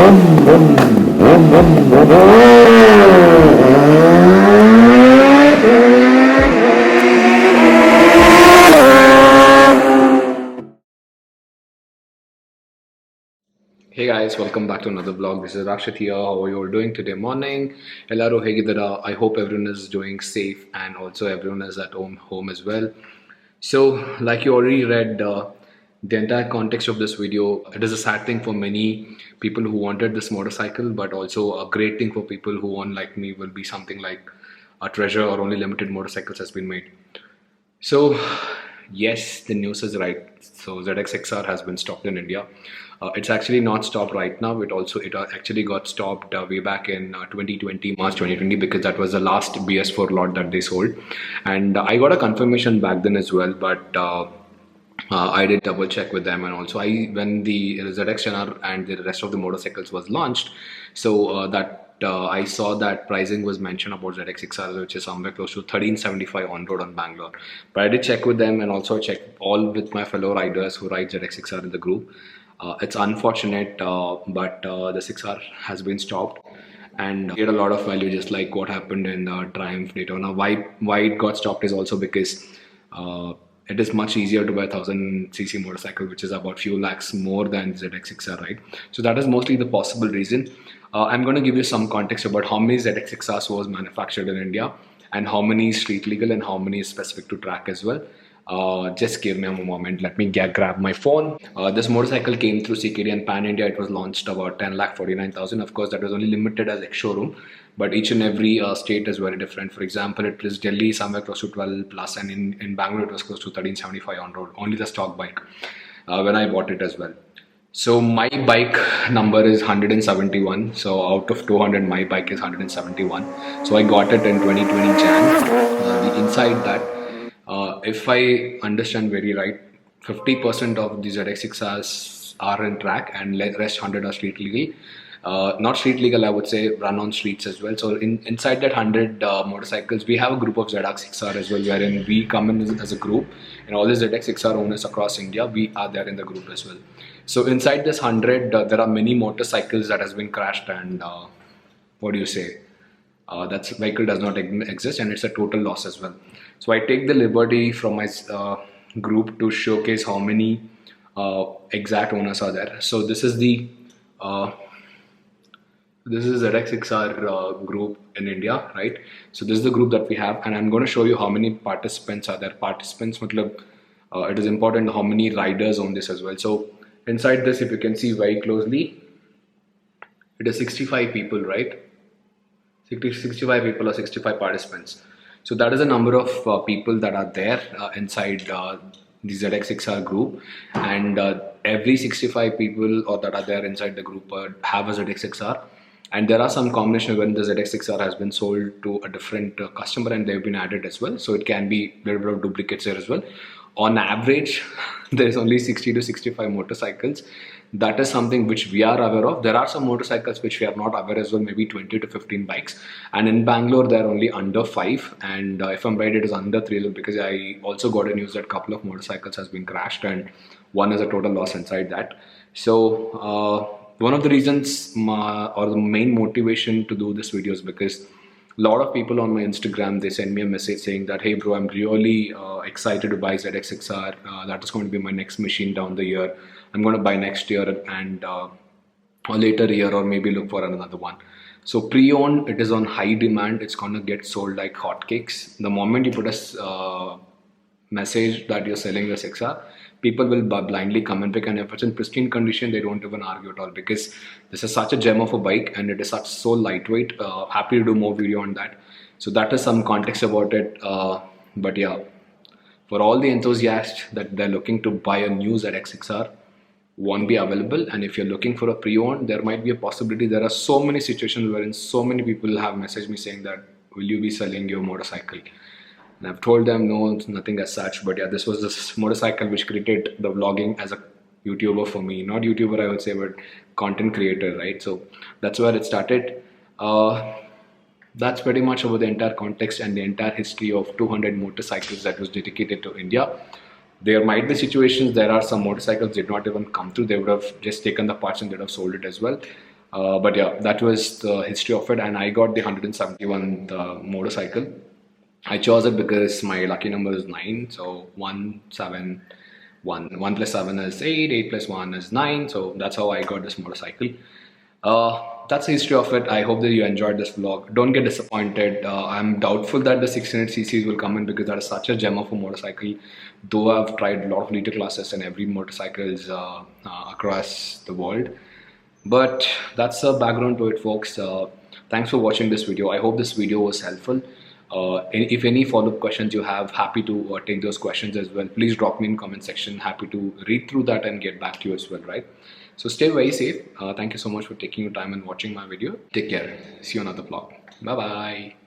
Hey guys, welcome back to another vlog. This is Rakshit here. How are you all doing today morning? Ellaru hegidara. I hope everyone is doing safe and also everyone is at home as well. So, like you already read the entire context of this video, it is a sad thing for many people who wanted this motorcycle, but also a great thing for people who want like me will be something like a treasure or only limited motorcycles has been made. So, yes, the news is right. So ZX-XR has been stopped in India. It's actually not stopped right now. It actually got stopped way back in 2020, March 2020, because that was the last BS4 lot that they sold, and I got a confirmation back then as well. But I did double check with them, and also I when the ZX-NR and the rest of the motorcycles was launched, so that I saw that pricing was mentioned about ZX-XR, which is somewhere close to 1375 on road on Bangalore. But I did check with them and also check all with my fellow riders who ride ZX-XR in the group. It's unfortunate, but the 6R has been stopped and get a lot of value, just like what happened in Triumph Daytona. Why it got stopped is also because it is much easier to buy 1000cc motorcycle, which is about few lakhs more than ZX-XR, right? So that is mostly the possible reason. I'm going to give you some context about how many ZX-XRs was manufactured in India and how many is street legal and how many is specific to track as well. Just give me a moment. Let me grab my phone. This motorcycle came through CKD and Pan India. It was launched about 10,49,000. Of course, that was only limited as ex-showroom, but each and every state is very different. For example, it is Delhi somewhere close to 12 plus, and in Bangalore it was close to 1375 on road. Only the stock bike when I bought it as well. So my bike number is 171. So out of 200, my bike is 171. So I got it in 2020 Jan. The inside that, if I understand very right, 50% of the ZX-6s are in track and rest 100 are street legal. Not street legal, I would say run on streets as well. So inside that 100 motorcycles, we have a group of ZX-6R as well, wherein we come in as a group, and all the ZX-6R owners across India, we are there in the group as well. So inside this 100, there are many motorcycles that has been crashed, and what do you say? That vehicle does not exist, and it's a total loss as well. So I take the liberty from my group to showcase how many exact owners are there. So this is the ZX-6R group in India, right? So this is the group that we have, and I'm going to show you how many participants are there. Participants, matlab, it is important how many riders own this as well. So inside this, if you can see very closely, it is 65 people, right? 65 people or 65 participants. So that is the number of people that are there inside the ZX-6R group, and every 65 people or that are there inside the group have a ZX-6R. And there are some combination when the ZX-6R has been sold to a different customer and they've been added as well. So it can be a little bit of duplicates there as well. On average, there is only 60 to 65 motorcycles. That is something which we are aware of. There are some motorcycles which we are not aware as well, maybe 20 to 15 bikes. And in Bangalore, they are only under 5. And if I'm right, it is under 3 because I also got a news that a couple of motorcycles has been crashed and one is a total loss inside that. So one of the reasons or the main motivation to do this video is because a lot of people on my Instagram, they send me a message saying that, hey bro, I'm really excited to buy ZX-6R. That is going to be my next machine down the year. I'm going to buy next year and or later year, or maybe look for another one. So pre-owned, it is on high demand. It's going to get sold like hotcakes. The moment you put a message that you're selling the 6R, people will blindly come and pick, and if it's in pristine condition, they don't even argue at all, because this is such a gem of a bike and it is so lightweight. Happy to do more video on that. So that is some context about it. But yeah, for all the enthusiasts that they're looking to buy a new ZX-6R, won't be available. And if you're looking for a pre-owned, there might be a possibility. There are so many situations wherein so many people have messaged me saying that, will you be selling your motorcycle? And I've told them no, nothing as such. But yeah, this was this motorcycle which created the vlogging as a YouTuber for me. Not YouTuber, I would say, but content creator, right? So that's where it started. That's pretty much over the entire context and the entire history of 200 motorcycles that was dedicated to India. There might be situations, there are some motorcycles did not even come through. They would have just taken the parts and they would have sold it as well. But yeah, that was the history of it, and I got the 171 motorcycle. I chose it because my lucky number is 9, so 1, 7, 1 plus 7 is 8, 8 plus 1 is 9, so that's how I got this motorcycle. That's the history of it. I hope that you enjoyed this vlog. Don't get disappointed. I'm doubtful that the 600 cc's will come in because that is such a gem of a motorcycle. Though I've tried a lot of liter classes and every motorcycles across the world. But that's the background to it, folks. Thanks for watching this video. I hope this video was helpful. If any follow-up questions you have, happy to take those questions as well. Please drop me in comment section. Happy to read through that and get back to you as well, right? So stay very safe. Thank you so much for taking your time and watching my video. Take care. See you on another vlog. Bye bye.